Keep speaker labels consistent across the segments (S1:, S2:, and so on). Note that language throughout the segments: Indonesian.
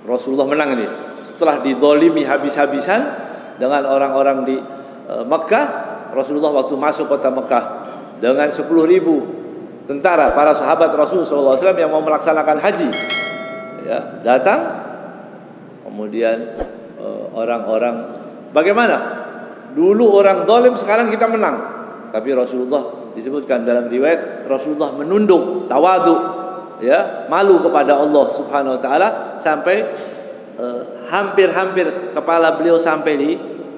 S1: Rasulullah menang ini. Setelah dizalimi habis-habisan dengan orang-orang di Mekah, Rasulullah waktu masuk kota Mekah dengan 10.000 tentara, para sahabat Rasulullah SAW yang mau melaksanakan haji, ya, datang. Kemudian orang-orang, bagaimana? Dulu orang zalim, sekarang kita menang. Tapi Rasulullah, disebutkan dalam riwayat, Rasulullah menunduk, tawadu, ya, malu kepada Allah Subhanahu wa taala, sampai hampir-hampir kepala beliau sampai di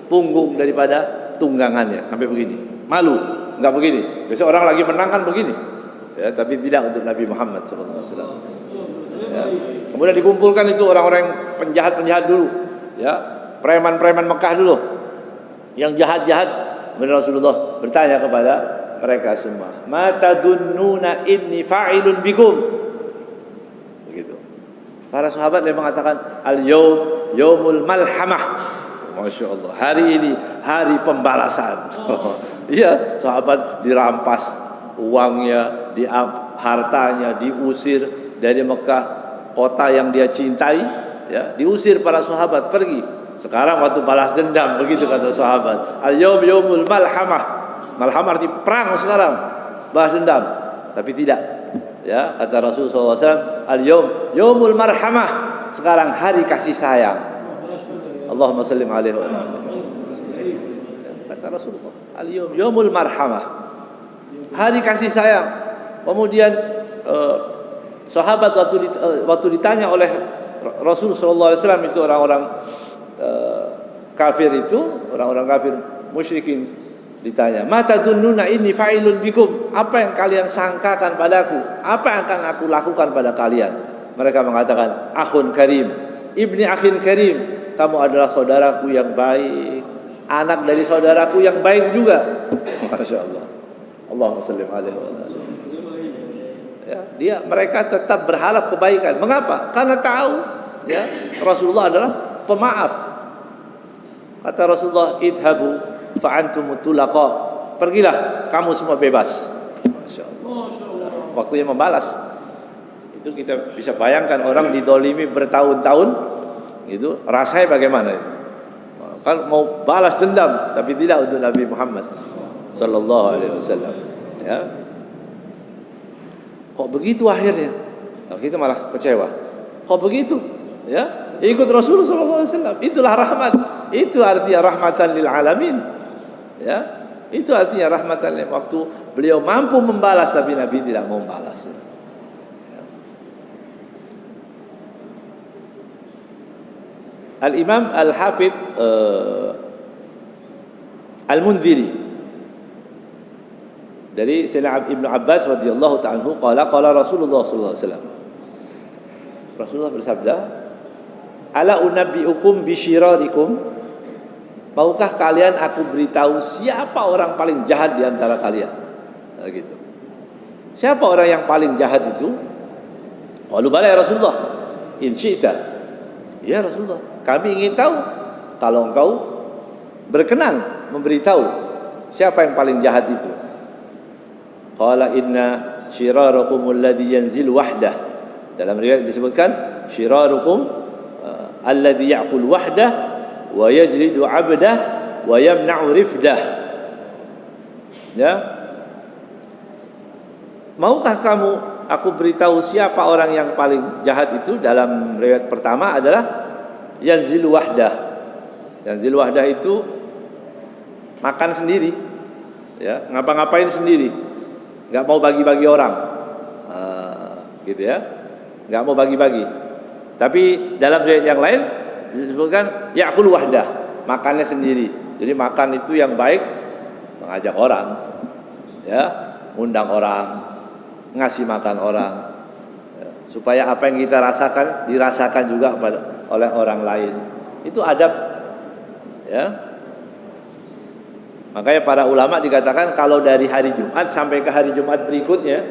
S1: punggung daripada tunggangannya, sampai begini. Malu, enggak begini. Biasa orang lagi menang kan begini. Ya, tapi tidak untuk Nabi Muhammad sallallahu alaihi wasallam. Ya. Kemudian dikumpulkan itu orang-orang penjahat-penjahat dulu, ya, preman-preman Mekah dulu, yang jahat-jahat. Kemudian Rasulullah bertanya kepada mereka semua, "Mata dunnuna inni fa'ilun bikum?" Begitu. Para sahabat yang mengatakan, "Al-yaum yaumul malhamah." Masya Allah, hari ini hari pembalasan. Iya, sahabat dirampas uangnya, hartanya, diusir dari Mekah, kota yang dia cintai, ya, diusir para sahabat pergi. Sekarang waktu balas dendam, begitu kata sahabat. Al-yaum yaumul malhamah. Malhamah arti perang sekarang, balas dendam. Tapi tidak, ya, kata Rasulullah SAW, al-yaum yaumul marhamah. Sekarang hari kasih sayang. Allahumma sallim alaihi wa sallam. Kata Rasulullah, al-yaum yaumul marhamah, hari kasih sayang. Kemudian sahabat waktu ditanya oleh Rasul sallallahu alaihi wasallam, itu orang-orang kafir, itu orang-orang kafir musyrikin, ditanya, "Mata dunnuna inni fa'ilun bikum?" Apa yang kalian sangkakan padaku? Apa yang akan aku lakukan pada kalian? Mereka mengatakan, "Akhun karim, ibni akhin karim." Kamu adalah saudaraku yang baik, anak dari saudaraku yang baik juga. Masya Allah. Allahumma sallim alaihi wa sallam. Ya, mereka tetap berharap kebaikan. Mengapa? Karena tahu, ya, Rasulullah adalah pemaaf. Kata Rasulullah, "Idhabu fa'antum tulaqa." Pergilah, kamu semua bebas. Masya Allah. Waktunya membalas. Itu kita bisa bayangkan orang didolimi bertahun-tahun, itu rasanya bagaimana itu? Kan mau balas dendam, tapi tidak untuk Nabi Muhammad sallallahu alaihi wasallam. Ya. Kok begitu akhirnya? Nah, kita malah kecewa. Kok begitu? Ya, ikut Rasulullah sallallahu alaihi wasallam. Itulah rahmat. Itu artinya rahmatan lil alamin. Ya, itu artinya rahmatan lil. Waktu beliau mampu membalas, tapi Nabi tidak mau membalas. Al-Imam Al-Hafidh Al-Munziri dari Sayyidina Ibnu Abbas radhiyallahu ta'ala anhu, qala Rasulullah sallallahu alaihi wasallam, Rasulullah bersabda, "Ala unabbiukum bisyirarikum?" Maukah kalian aku beritahu siapa orang paling jahat di antara kalian? Nah, gitu. Siapa orang yang paling jahat itu? Qalu bala ya Rasulullah, in syi'ta. Ya Rasulullah, kami ingin tahu. Kalau engkau berkenan memberitahu siapa yang paling jahat itu. Qala inna syirarakum alladhi yanzil wahdah. Dalam riwayat disebutkan syirarukum alladhi ya'kul wahdah wa yajlidu 'abdah wa yamna'u rifdah. Ya. Maukah aku beritahu siapa orang yang paling jahat itu? Dalam riwayat pertama adalah yanzil wahdah. Yanzil wahdah itu makan sendiri, ya, ngapa-ngapain sendiri, nggak mau bagi-bagi orang, gitu ya, nggak mau bagi-bagi. Tapi dalam riwayat yang lain disebutkan ya'kul wahdah, makannya sendiri. Jadi makan itu yang baik mengajak orang, ya, undang orang, ngasih makan orang, ya, supaya apa yang kita rasakan dirasakan juga oleh orang lain. Itu adab, ya. Makanya para ulama dikatakan kalau dari hari Jumat sampai ke hari Jumat berikutnya,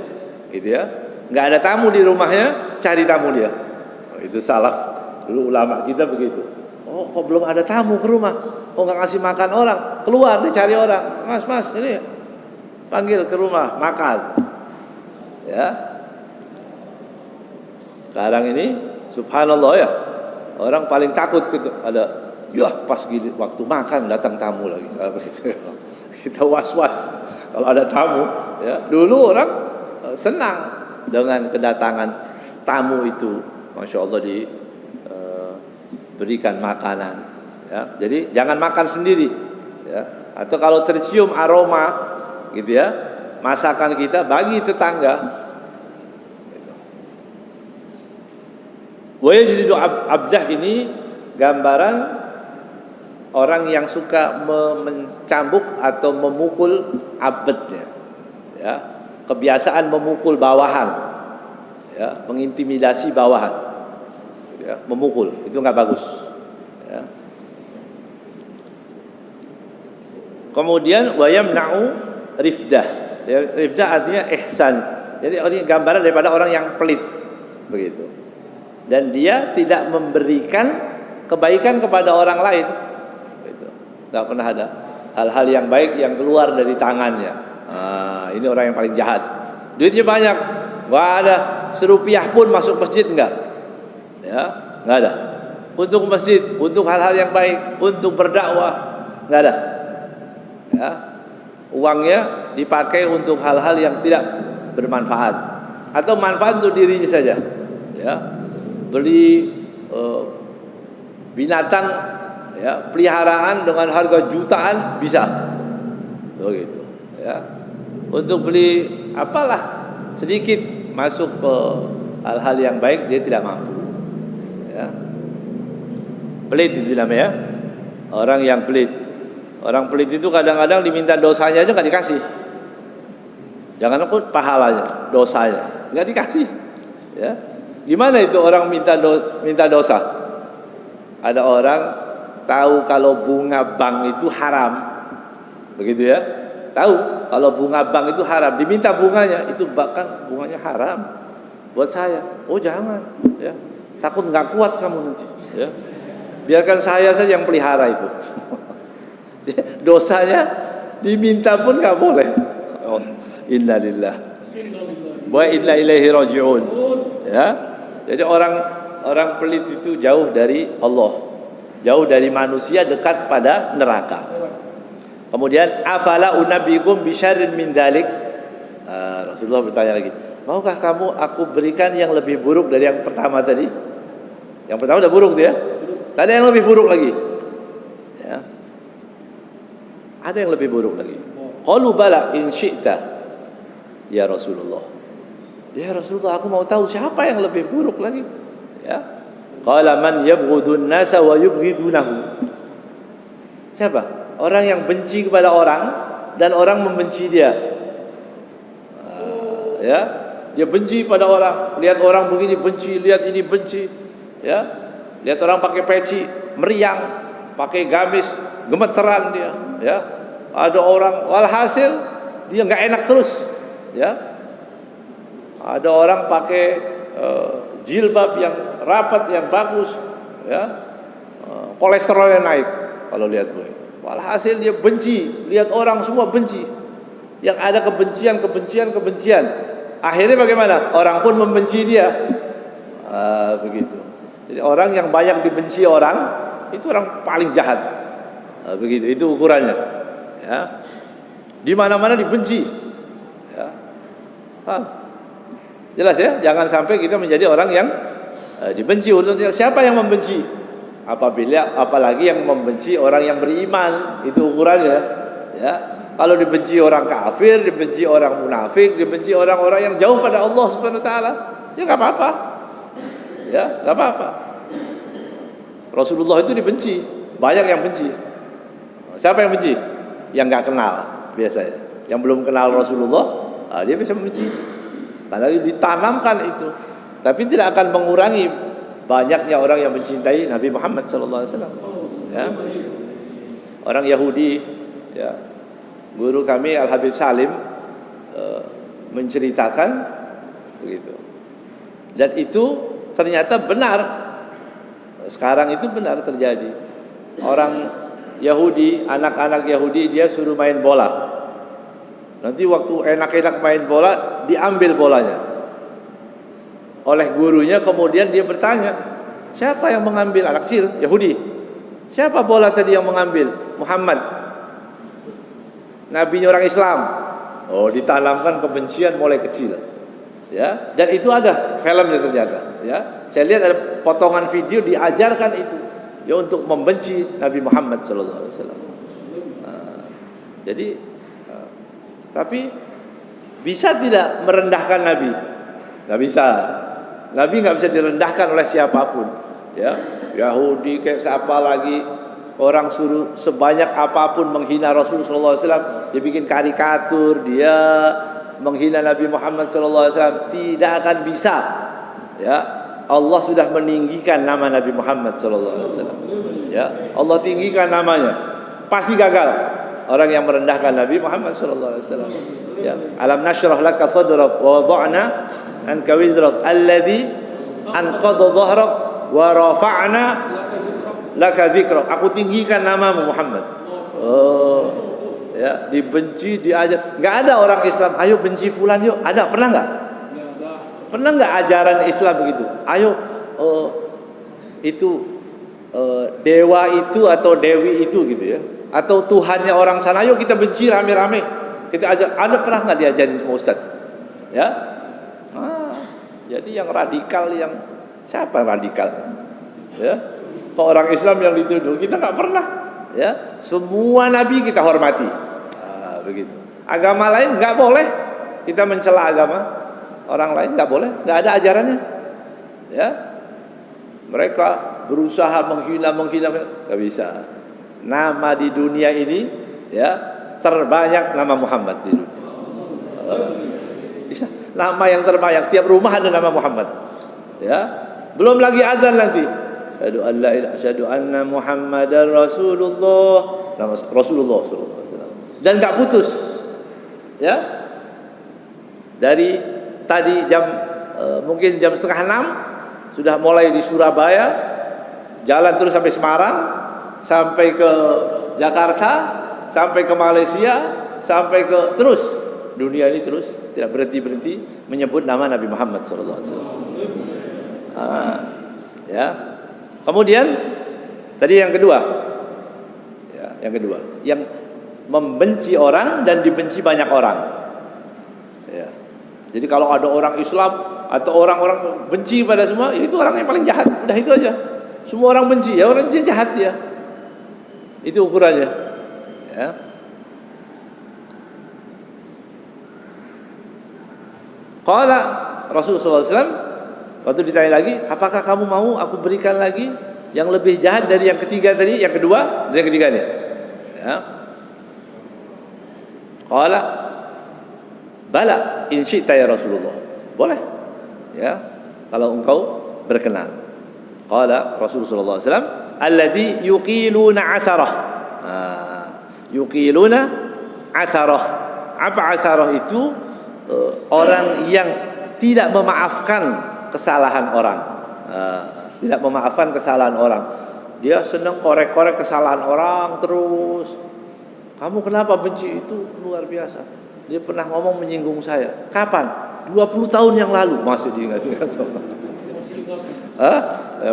S1: gitu ya, nggak ada tamu di rumahnya, cari tamu dia. Itu salaf dulu ulama kita begitu. Oh, kok belum ada tamu ke rumah? Kok nggak ngasih makan orang? Keluar dicari orang. Mas, ini panggil ke rumah makan. Ya. Sekarang ini subhanallah, ya, Orang paling takut ada, ya pas gini waktu makan datang tamu lagi. Begitu. Kita was-was kalau ada tamu. Ya, dulu orang senang dengan kedatangan tamu itu. Masya Allah diberikan makanan. Ya, jadi jangan makan sendiri. Ya. Atau kalau tercium aroma, gitu ya, masakan kita bagi tetangga. Wajridu abdah ini gambaran orang yang suka mencambuk atau memukul abdnya, ya, kebiasaan memukul bawahan, ya, mengintimidasi bawahan, ya, memukul itu nggak bagus. Ya. Kemudian wayamna'u rifdah, ya, rifdah artinya ihsan. Jadi ini gambaran daripada orang yang pelit, begitu. Dan dia tidak memberikan kebaikan kepada orang lain, gitu. Nggak pernah ada hal-hal yang baik yang keluar dari tangannya. Ini orang yang paling jahat. Duitnya banyak, nggak ada serupiah pun masuk masjid nggak, ya, nggak ada. Untuk masjid, untuk hal-hal yang baik, untuk berdakwah, nggak ada. Ya, uangnya dipakai untuk hal-hal yang tidak bermanfaat atau manfaat untuk dirinya saja. Ya, beli binatang, ya, peliharaan dengan harga jutaan bisa, begitu. Ya, untuk beli apalah sedikit masuk ke hal-hal yang baik dia tidak mampu. Ya, pelit itu namanya, orang yang pelit. Orang pelit itu kadang-kadang diminta dosanya aja nggak dikasih. Jangan pun pahalanya, dosanya nggak dikasih. Ya, gimana itu orang minta dosa? Ada orang tahu kalau bunga bank itu haram, begitu ya? Tahu kalau bunga bank itu haram, diminta bunganya, itu bahkan bunganya haram buat saya. Oh jangan, ya, takut nggak kuat kamu nanti. Ya, biarkan saya saja yang pelihara itu. Dosanya diminta pun nggak boleh. Oh, inna lillah wa inna ilaihi raji'un. Ya, jadi orang pelit itu jauh dari Allah, jauh dari manusia, dekat pada neraka. Kemudian afala unabbiukum bisyarrin min dzalik. Rasulullah bertanya lagi, maukah kamu aku berikan yang lebih buruk dari yang pertama tadi? Yang pertama udah buruk tuh ya. Tadi yang lebih buruk lagi. Ya. Ada yang lebih buruk lagi. Qalu bala in syi'ta ya Rasulullah. Ya Rasulullah, aku mau tahu siapa yang lebih buruk lagi. Ya. Qala man yabghudun nasa wa yubghidunahu. Siapa? Orang yang benci kepada orang dan orang membenci dia. Ya, dia benci pada orang, lihat orang begini benci, lihat ini benci. Ya. Lihat orang pakai peci, meriang, pakai gamis, gemeteran dia, ya. Ada orang walhasil dia nggak enak terus, ya. Ada orang pakai jilbab yang rapat, yang bagus, ya. Kolesterolnya naik kalau lihat gue. Walhasil dia benci, lihat orang semua benci. Yang ada kebencian. Akhirnya bagaimana? Orang pun membenci dia. Begitu. Jadi orang yang banyak dibenci orang itu orang paling jahat. Begitu, itu ukurannya. Ya, di mana-mana dibenci. Ya, jelas ya. Jangan sampai kita menjadi orang yang dibenci. Siapa yang membenci? Apalagi yang membenci orang yang beriman, itu ukurannya. Ya, kalau dibenci orang kafir, dibenci orang munafik, dibenci orang-orang yang jauh pada Allah Subhanahu Wa Taala, ya nggak apa-apa. Ya, nggak apa-apa. Rasulullah itu dibenci, banyak yang benci. Siapa yang benci? Yang nggak kenal biasanya. Yang belum kenal Rasulullah, dia bisa membenci. Karena ditanamkan itu. Tapi tidak akan mengurangi banyaknya orang yang mencintai Nabi Muhammad SAW. Ya. Orang Yahudi, ya, guru kami Al Habib Salim menceritakan begitu. Dan itu ternyata benar. Sekarang itu benar terjadi. Orang Yahudi, anak-anak Yahudi dia suruh main bola. Nanti waktu enak-enak main bola, diambil bolanya oleh gurunya. Kemudian dia bertanya, Siapa yang mengambil? Anak kecil Yahudi. Siapa bola tadi yang mengambil? Muhammad. Nabinya orang Islam. Oh, ditanamkan kebencian mulai kecil. Ya, dan itu ada filmnya ternyata. Ya, saya lihat ada potongan video diajarkan itu. Ya, untuk membenci Nabi Muhammad sallallahu alaihi wasallam. Jadi tapi bisa tidak merendahkan Nabi? Nggak bisa. Nabi nggak bisa direndahkan oleh siapapun. Ya, Yahudi kayak siapa lagi, orang suruh sebanyak apapun menghina Rasulullah SAW, dia bikin karikatur, dia menghina Nabi Muhammad SAW, tidak akan bisa. Ya, Allah sudah meninggikan nama Nabi Muhammad SAW. Ya, Allah tinggikan namanya, pasti gagal orang yang merendahkan Nabi Muhammad SAW. Ya, alam nashrah laka sadrak wa wada'na anka wizrak alladhi anqadha dhahrak wa rafa'na laka dzikrak. Aku tinggikan namamu Muhammad. Oh, ya, dibenci, diajar. Enggak ada orang Islam, ayo benci fulan yuk. Ada? Pernah enggak? Pernah enggak ajaran Islam begitu? Ayo itu dewa itu atau dewi itu gitu ya. Atau Tuhannya orang sana, ayo kita benci rame-rame. Kita ajar. Ada pernah enggak diajarin sama Ustaz? Ya. Jadi yang radikal, yang siapa radikal? Ya. Orang Islam yang dituduh, kita nggak pernah. Ya, semua nabi kita hormati. Begitu. Agama lain nggak boleh kita mencela agama orang lain, nggak boleh, nggak ada ajarannya. Ya, mereka berusaha menghina, nggak bisa. Nama di dunia ini, ya, terbanyak nama Muhammad di dunia. Nama yang terbanyak, tiap rumah ada nama Muhammad. Ya, belum lagi azan nanti. Asyhadu anna Muhammadar Rasulullah. Rasulullah sallallahu alaihi wasallam. Dan enggak putus. Ya. Dari tadi mungkin jam 5:30 sudah mulai di Surabaya, jalan terus sampai Semarang, sampai ke Jakarta, sampai ke Malaysia, sampai ke terus dunia ini terus tidak berhenti menyebut nama Nabi Muhammad sallallahu alaihi wasallam. Ya. Kemudian tadi yang kedua, ya, yang membenci orang dan dibenci banyak orang. Ya. Jadi kalau ada orang Islam atau orang-orang benci pada semua, itu orang yang paling jahat. Udah itu aja. Semua orang benci, ya orang jahat ya. Itu ukurannya. Ya. Qala Rasulullah SAW waktu ditanya lagi, apakah kamu mau aku berikan lagi yang lebih jahat dari yang ketiga tadi, yang kedua dan yang ketiga ini? Ya. Qala bala in syi'ta ya Rasulullah. Boleh. Ya, kalau engkau berkenan. Qala Rasulullah SAW, alladhi yuqiluna atharah. Yuqiluna atharah. Apa atharah itu? Orang yang tidak memaafkan kesalahan orang. Tidak memaafkan kesalahan orang. Dia senang korek-korek kesalahan orang terus. Kamu kenapa benci itu? Luar biasa. Dia pernah ngomong menyinggung saya. Kapan? 20 tahun yang lalu. Masih diingat-ingat.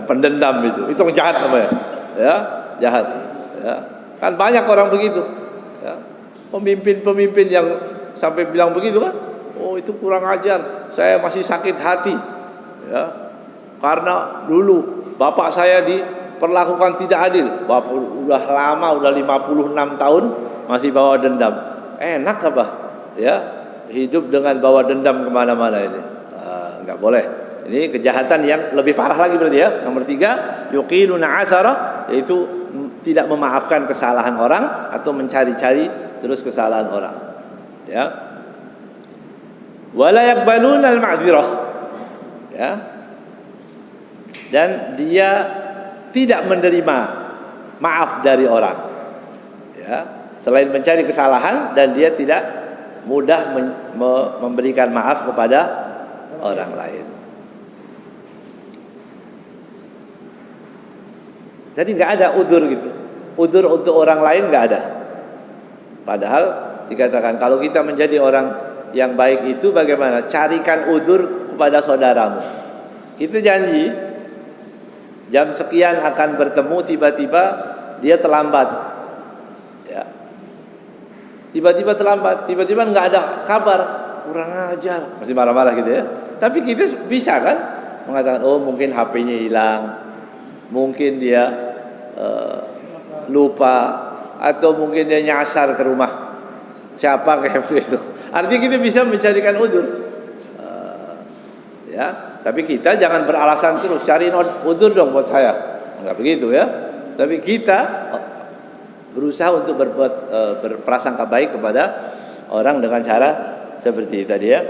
S1: Pendendam itu. Itu yang jahat namanya. Ya, jahat. Ya. Kan banyak orang begitu. Ya. Pemimpin-pemimpin yang sampai bilang begitu kan? Oh, itu kurang ajar. Saya masih sakit hati. Ya. Karena dulu bapak saya diperlakukan tidak adil. Bapak udah lama, udah 56 tahun masih bawa dendam. Enak apa? Ya, hidup dengan bawa dendam kemana-mana ini. Enggak boleh. Ini kejahatan yang lebih parah lagi berarti ya. Nomor 3, yuqiluna athara, yaitu tidak memaafkan kesalahan orang atau mencari-cari terus kesalahan orang. Ya. Wala yaqbaluna al-ma'dzirah. Ya. Dan dia tidak menerima maaf dari orang. Ya. Selain mencari kesalahan, dan dia tidak mudah memberikan maaf kepada orang lain. Jadi nggak ada udzur gitu. Udzur untuk orang lain nggak ada. Padahal dikatakan kalau kita menjadi orang yang baik itu bagaimana? Carikan udzur kepada saudaramu. Kita janji jam sekian akan bertemu, tiba-tiba dia terlambat. Ya. Tiba-tiba terlambat, tiba-tiba nggak ada kabar, kurang ajar, mesti marah-marah gitu ya. Tapi kita bisa kan mengatakan, oh mungkin HP-nya hilang, mungkin dia lupa, atau mungkin dia nyasar ke rumah siapa kayak begitu. Artinya kita bisa mencarikan udzur. Ya, tapi kita jangan beralasan terus, cariin udzur dong buat saya. Enggak begitu ya. Tapi kita berusaha untuk berprasangka baik kepada orang dengan cara seperti tadi ya.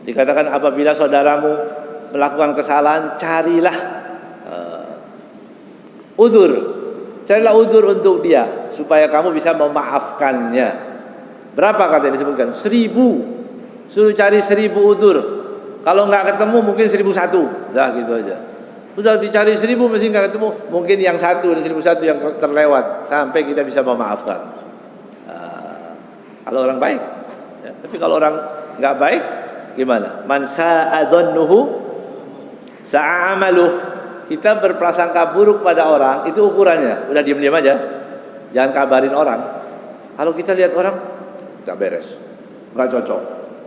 S1: Dikatakan apabila saudaramu melakukan kesalahan, carilah udzur. Carilah udzur untuk dia supaya kamu bisa memaafkannya. Berapa kata disebutkan? 1000. Suruh cari 1000 udzur. Kalau nggak ketemu mungkin 1001. Dah gitu aja. Sudah dicari 1000 mesti nggak ketemu. Mungkin yang satu dan 1001 yang terlewat sampai kita bisa memaafkan. Kalau orang baik. Ya. Tapi kalau orang nggak baik, gimana? Man sa'adhannuhu sa'amaluh. Kita berprasangka buruk pada orang, itu ukurannya. Udah diam-diam aja, jangan kabarin orang. Kalau kita lihat orang, nggak beres, nggak cocok,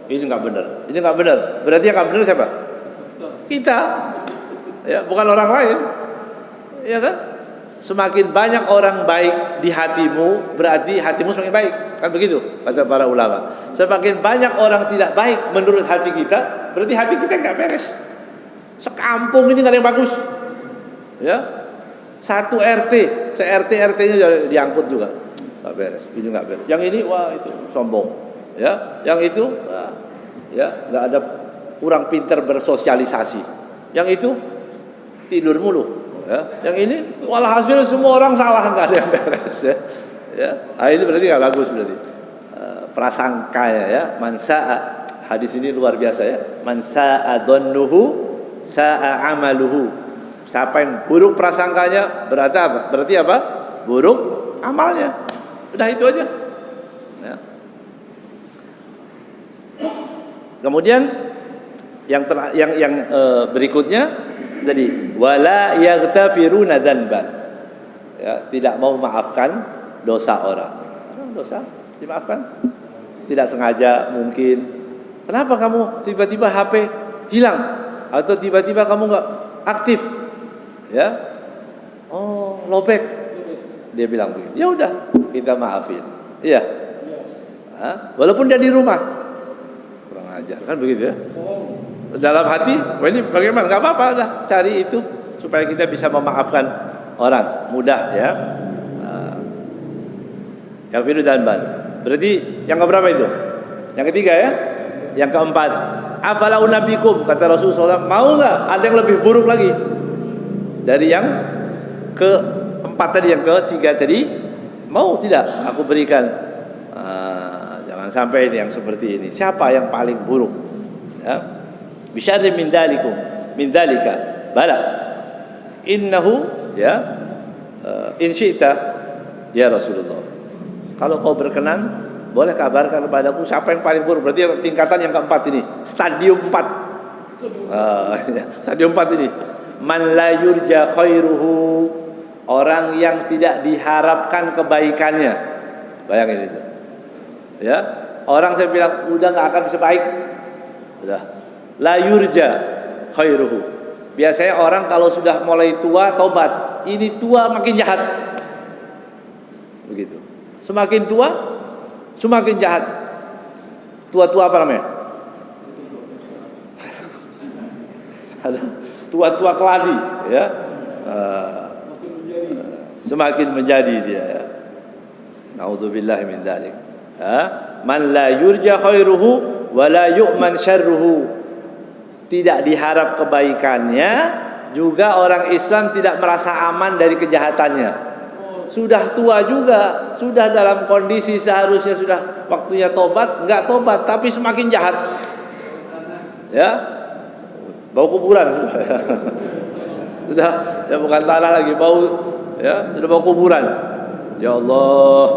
S1: ini nggak benar, ini nggak benar. Berarti yang nggak benar siapa? Kita, ya, bukan orang lain, ya kan? Semakin banyak orang baik di hatimu, berarti hatimu semakin baik, kan begitu kata para ulama. Semakin banyak orang tidak baik menurut hati kita, berarti hati kita nggak beres. Sekampung ini nggak ada yang bagus. Ya, satu RT, se-RT RT-nya diangkut juga, nggak beres, ini nggak beres. Yang ini, wah itu sombong, ya. Yang itu, ya nggak ada, kurang pintar bersosialisasi. Yang itu tidur mulu, ya. Yang ini, walhasil semua orang salah, nggak ada yang beres, ya. Ya, nah, itu berarti nggak bagus berarti. Prasangkanya ya, man sa'a, hadis ini luar biasa ya. Man sa'a dhannuhu sa'a amaluhu. Siapa yang buruk prasangkanya berarti apa? Berarti apa? Buruk amalnya. Udah itu aja. Ya. Kemudian yang berikutnya tadi wala yaghfiruna dzanban. Ya, tidak mau memaafkan dosa orang. Dosa dimaafkan. Tidak sengaja mungkin. Kenapa kamu tiba-tiba HP hilang atau tiba-tiba kamu enggak aktif? Ya, oh lobek, dia bilang begini. Ya udah, kita maafin. Iya, walaupun dia di rumah, kurang ajar kan begitu ya. Dalam hati, wah ini bagaimana? Gak apa-apa, dah cari itu supaya kita bisa memaafkan orang mudah ya. Yafiru dzanban. Berarti yang keberapa itu? Yang ketiga ya. Yang keempat, afala unabikum, kata Rasulullah SAW, mau nggak ada yang lebih buruk lagi dari yang keempat tadi, yang ketiga tadi? Mau tidak aku berikan? Jangan sampai ini yang seperti ini. Siapa yang paling buruk? Ya. Bisyarri min dalikum, min dalika. Bala. Innahu ya in syi'ta ya Rasulullah. Kalau kau berkenan, boleh kabarkan kepadaku siapa yang paling buruk. Berarti tingkatan yang keempat ini, stadium 4. Stadium 4 ini. Man la yurja khairuhu, orang yang tidak diharapkan kebaikannya. Bayangin itu. Ya, orang saya bilang udah nggak akan bisa baik. Udah. La yurja khairuhu. Biasanya orang kalau sudah mulai tua tobat, ini tua makin jahat. Begitu. Semakin tua semakin jahat. Tua-tua apa namanya? Tua-tua keladi, ya. Semakin menjadi dia. Ya. Naudzubillahi min dzalik. Man la yurja khairuhu wa la yu'man syarruhu. Tidak diharap kebaikannya, juga orang Islam tidak merasa aman dari kejahatannya. Sudah tua juga, sudah dalam kondisi seharusnya sudah waktunya tobat, enggak tobat, tapi semakin jahat. Ya, bau kuburan sudah, ya bukan tanah lagi, bau, ya sudah bau kuburan. Ya Allah,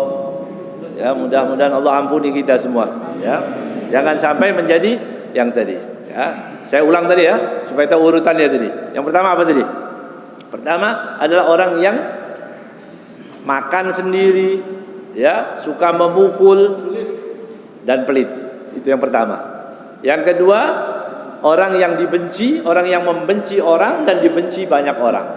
S1: ya mudah-mudahan Allah ampuni kita semua. Ya, jangan sampai menjadi yang tadi. Ya, saya ulang tadi ya, supaya tahu urutannya tadi. Yang pertama apa tadi? Pertama adalah orang yang makan sendiri, ya, suka memukul dan pelit. Itu yang pertama. Yang kedua, orang yang dibenci, orang yang membenci orang dan dibenci banyak orang.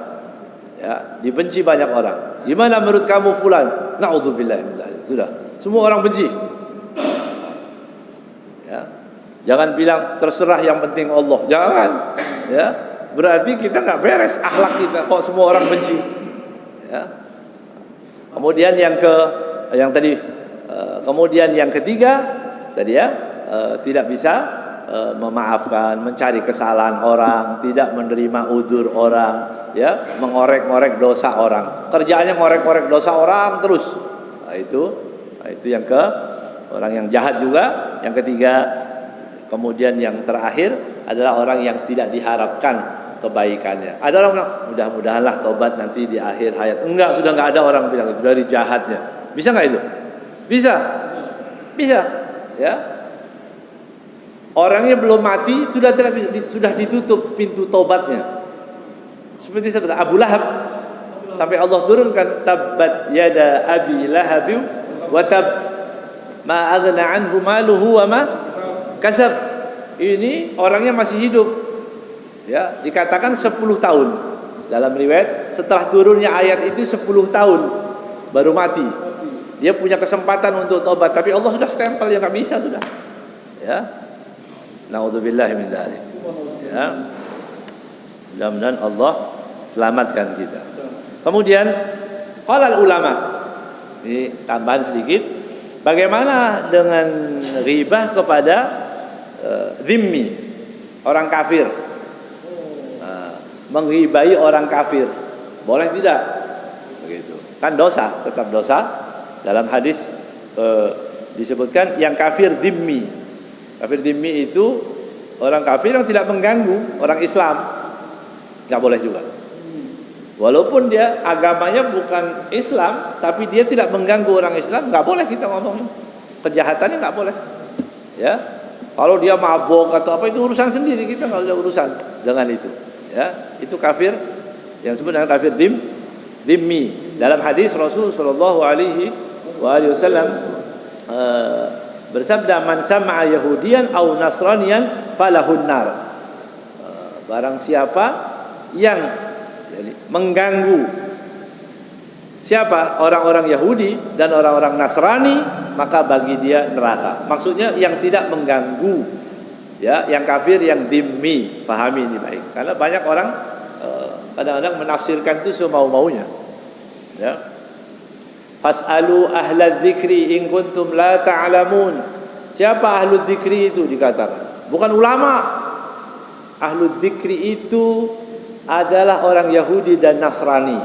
S1: Ya, dibenci banyak orang. Gimana menurut kamu fulan? Na'udzubillah min dzalik. Sudah, semua orang benci. Ya. Jangan bilang terserah yang penting Allah. Jangan. Ya. Berarti kita enggak beres akhlak kita kok semua orang benci. Ya. Kemudian kemudian yang ketiga tadi ya, tidak bisa memaafkan, mencari kesalahan orang, tidak menerima udzur orang, ya, mengorek-ngorek dosa orang. Kerjaannya ngorek-ngorek dosa orang terus. Nah, itu yang orang yang jahat juga. Yang ketiga, kemudian yang terakhir adalah orang yang tidak diharapkan kebaikannya. Ada orang bilang, mudah-mudahanlah tobat nanti di akhir hayat. Enggak, sudah enggak ada orang bilang itu dari jahatnya. Bisa enggak itu? Bisa. Bisa, ya. Orangnya belum mati sudah ditutup pintu tobatnya. Seperti Abu Lahab, sampai Allah turunkan tabbat yada abi lahab wa tab ma aghna anhu maluhu wa ma kasab. Ini orangnya masih hidup. Ya, dikatakan 10 tahun. Dalam riwayat setelah turunnya ayat itu 10 tahun baru mati. Dia punya kesempatan untuk tobat, tapi Allah sudah stempel, ya enggak bisa sudah. Ya. Na'udzubillah min dzalik. Ya. Mudah-mudahan Allah selamatkan kita. Kemudian qala ulama. Ini tambahan sedikit. Bagaimana dengan ghibah kepada dhimmi, orang kafir? Menghibai orang kafir. Boleh tidak? Begitu. Kan dosa, tetap dosa. Dalam hadis disebutkan yang kafir dhimmi. Kafir dhimmi itu orang kafir yang tidak mengganggu orang Islam. Enggak boleh juga. Walaupun dia agamanya bukan Islam, tapi dia tidak mengganggu orang Islam, enggak boleh kita ngomongin. Kejahatannya enggak boleh. Ya. Kalau dia mabok atau apa itu urusan sendiri, kita enggak usah urusan dengan itu. Ya, itu kafir yang disebut dengan kafir dhimmi. Dalam hadis Rasul sallallahu alaihi wasallam bersabda, man sama'a yahudiyan aw nasraniyan falahun nar. Barang siapa yang mengganggu siapa? Orang-orang Yahudi dan orang-orang Nasrani, maka bagi dia neraka. Maksudnya yang tidak mengganggu, ya, yang kafir, yang dhimmi. Pahami ini baik, karena banyak orang kadang-kadang menafsirkan itu semau-maunya. Ya. Fas'alu ahla dzikri in kuntum la ta'lamun. Siapa ahlu dzikri itu dikatakan? Bukan ulama. Ahlu dzikri itu adalah orang Yahudi dan Nasrani.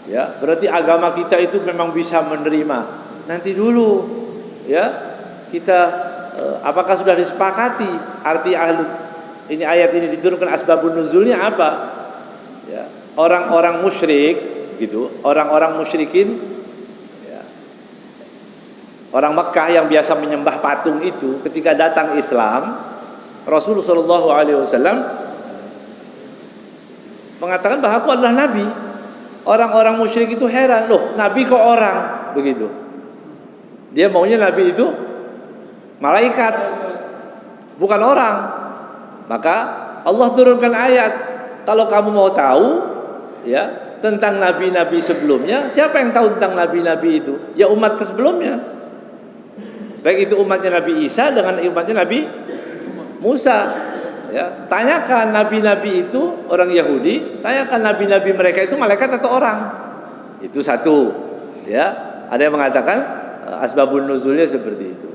S1: Ya, berarti agama kita itu memang bisa menerima. Nanti dulu, ya, kita apakah sudah disepakati arti ahlu ini, ayat ini diturunkan, asbabun nuzulnya apa? Ya, orang-orang musyrik gitu, orang-orang musyrikin, ya, orang Mekah yang biasa menyembah patung itu, ketika datang Islam, Rasulullah SAW mengatakan bahwa aku adalah nabi. Orang-orang musyrik itu heran, loh, nabi kok orang? Begitu. Dia maunya nabi itu malaikat, bukan orang. Maka Allah turunkan ayat, kalau kamu mau tahu, ya, tentang nabi-nabi sebelumnya, siapa yang tahu tentang nabi-nabi itu? Ya umat sebelumnya. Baik itu umatnya Nabi Isa dengan umatnya Nabi Musa. Ya, tanyakan nabi-nabi itu orang Yahudi, tanyakan nabi-nabi mereka itu malaikat atau orang. Itu satu. Ya, ada yang mengatakan asbabun nuzulnya seperti itu.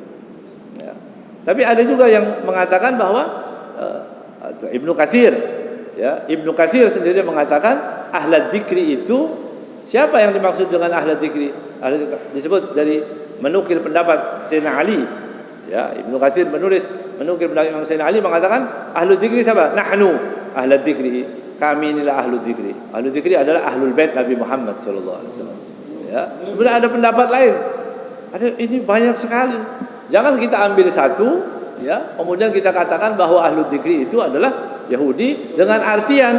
S1: Ya. Tapi ada juga yang mengatakan bahwa Ibnu Katsir, ya, Ibnu Katsir sendiri mengatakan ahlad dzikri itu, siapa yang dimaksud dengan ahlad dzikri? Disebut dari menukil pendapat Sayyidina Ali. Ya, Ibnu Katsir menukil pendapat Imam Sayyidina Ali mengatakan ahlu dzikri siapa? Nahnu ahlad dzikri. Kami inilah ahlu dzikri. Ahlu dzikri adalah ahlul bait Nabi Muhammad sallallahu alaihi wasallam. Ya. Kemudian ada pendapat lain. Ada, ini banyak sekali. Jangan kita ambil satu, ya, kemudian kita katakan bahwa ahlu dzikri itu adalah Yahudi dengan artian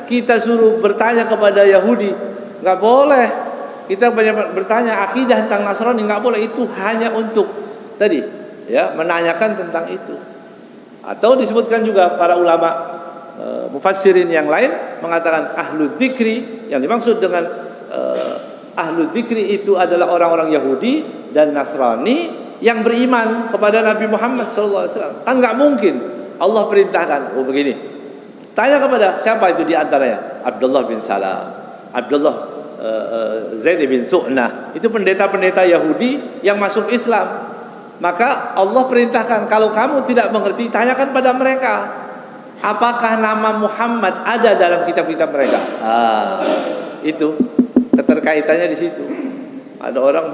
S1: kita suruh bertanya kepada Yahudi, nggak boleh. Kita banyak bertanya akidah tentang Nasrani, nggak boleh. Itu hanya untuk tadi, ya, menanyakan tentang itu. Atau disebutkan juga para ulama mufassirin yang lain mengatakan ahlu dzikri, yang dimaksud dengan ahlu dzikri itu adalah orang-orang Yahudi dan Nasrani yang beriman kepada Nabi Muhammad SAW. Kan nggak mungkin Allah perintahkan, oh begini, tanya kepada siapa itu di antaranya? Abdullah bin Salam, Abdullah Zaid bin Su'nah, itu pendeta-pendeta Yahudi yang masuk Islam. Maka Allah perintahkan, kalau kamu tidak mengerti, tanyakan pada mereka, apakah nama Muhammad ada dalam kitab-kitab mereka? Itu keterkaitannya di situ. Ada orang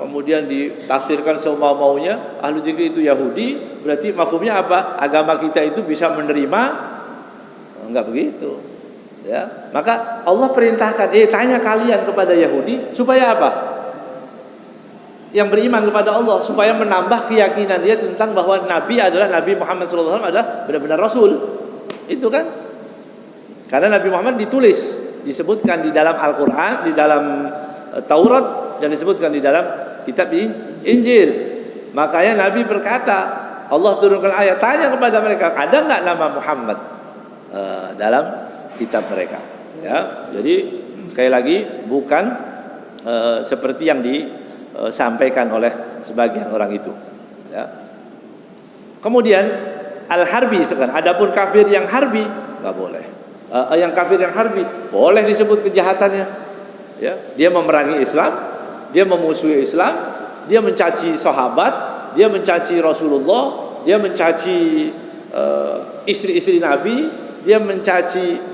S1: kemudian ditafsirkan semau-maunya, ahlu dzikir itu Yahudi, berarti mafhumnya apa? Agama kita itu bisa menerima? Enggak begitu. Ya, maka Allah perintahkan, tanya kalian kepada Yahudi supaya apa? Yang beriman kepada Allah, supaya menambah keyakinan dia tentang bahwa Nabi adalah Nabi Muhammad SAW adalah benar-benar Rasul. Itu kan? Karena Nabi Muhammad ditulis, disebutkan di dalam Al-Quran, di dalam Taurat, dan disebutkan di dalam kitab Injil. Makanya Nabi berkata, Allah turunkan ayat, tanya kepada mereka, ada nggak nama Muhammad dalam kitab mereka? Ya, jadi sekali lagi bukan seperti yang disampaikan oleh sebagian orang itu. Ya. Kemudian al-harbi sekarang, adapun kafir yang harbi nggak boleh. Yang kafir yang harbi boleh disebut kejahatannya. Ya, dia memerangi Islam, dia memusuhi Islam, dia mencaci sahabat, dia mencaci Rasulullah, dia mencaci istri-istri Nabi, dia mencaci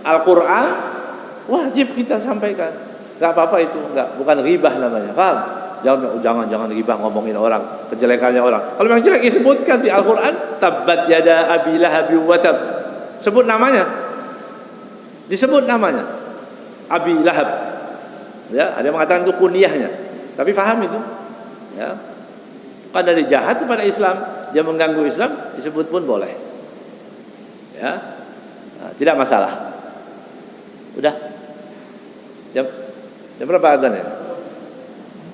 S1: Al-Quran, wajib kita sampaikan. Gak apa-apa itu, bukan ghibah namanya, paham? Jangan ghibah ngomongin orang, kejelekannya orang. Kalau memang jelek, disebutkan di Al-Quran, tabbat yada abi lahabi wa tab. Sebut namanya, disebut namanya, Abi Lahab. Ya, ada yang mengatakan itu kunyahnya, tapi paham itu. Ya, kan dari jahat kepada Islam, dia mengganggu Islam, disebut pun boleh. Ya, nah, tidak masalah. Udah jam berapa adzannya?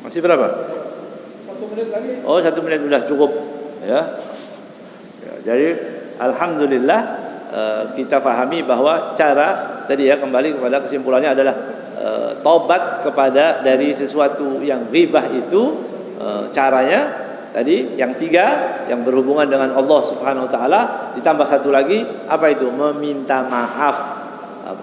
S1: Masih berapa?
S2: 1 menit lagi.
S1: Oh, 1 menit sudah cukup. Ya, jadi alhamdulillah kita pahami bahwa cara tadi, ya, kembali kepada kesimpulannya adalah tobat kepada dari sesuatu yang ghibah itu caranya tadi yang 3 yang berhubungan dengan Allah Subhanahu wa taala, ditambah satu lagi, apa itu? Meminta maaf.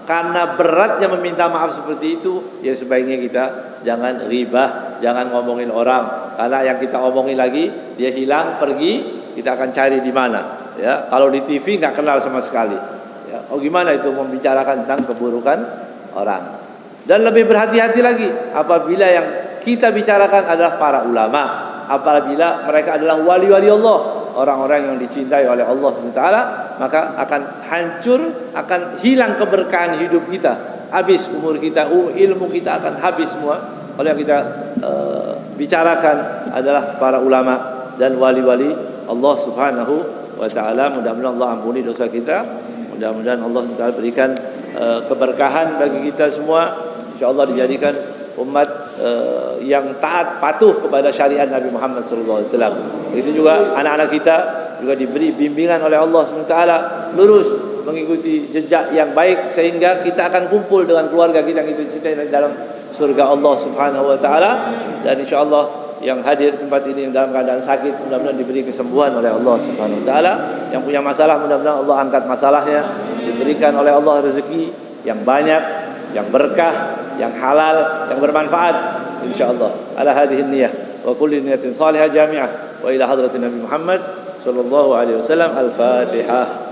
S1: Karena beratnya meminta maaf seperti itu, ya sebaiknya kita jangan ghibah, jangan ngomongin orang. Karena yang kita omongin lagi, dia hilang, pergi, kita akan cari di mana. Ya, kalau di TV nggak kenal sama sekali. Ya, gimana itu membicarakan tentang keburukan orang? Dan lebih berhati-hati lagi apabila yang kita bicarakan adalah para ulama, apabila mereka adalah wali-wali Allah, orang-orang yang dicintai oleh Allah SWT, maka akan hancur, akan hilang keberkahan hidup kita, habis umur kita, ilmu kita akan habis semua. Kalau yang kita bicarakan adalah para ulama dan wali-wali Allah Subhanahu wa ta'ala. Mudah-mudahan Allah ampuni dosa kita, mudah-mudahan Allah SWT berikan keberkahan bagi kita semua, insyaallah dijadikan umat yang taat patuh kepada syariat Nabi Muhammad SAW. Begitu juga anak-anak kita juga diberi bimbingan oleh Allah SWT lurus mengikuti jejak yang baik, sehingga kita akan kumpul dengan keluarga kita yang kita cintai dalam surga Allah Subhanahu wa taala. Dan insyaallah yang hadir di tempat ini dalam keadaan sakit, mudah-mudahan diberi kesembuhan oleh Allah Subhanahu wa taala. Yang punya masalah, mudah-mudahan Allah angkat masalahnya, diberikan oleh Allah rezeki yang banyak, yang berkah, yang halal, yang bermanfaat insyaallah. Ala hadhihi niyyah wa kulli niyatin salihah jami'ah wa ila hadratin Nabi Muhammad sallallahu alaihi wasallam. Al-Fatihah.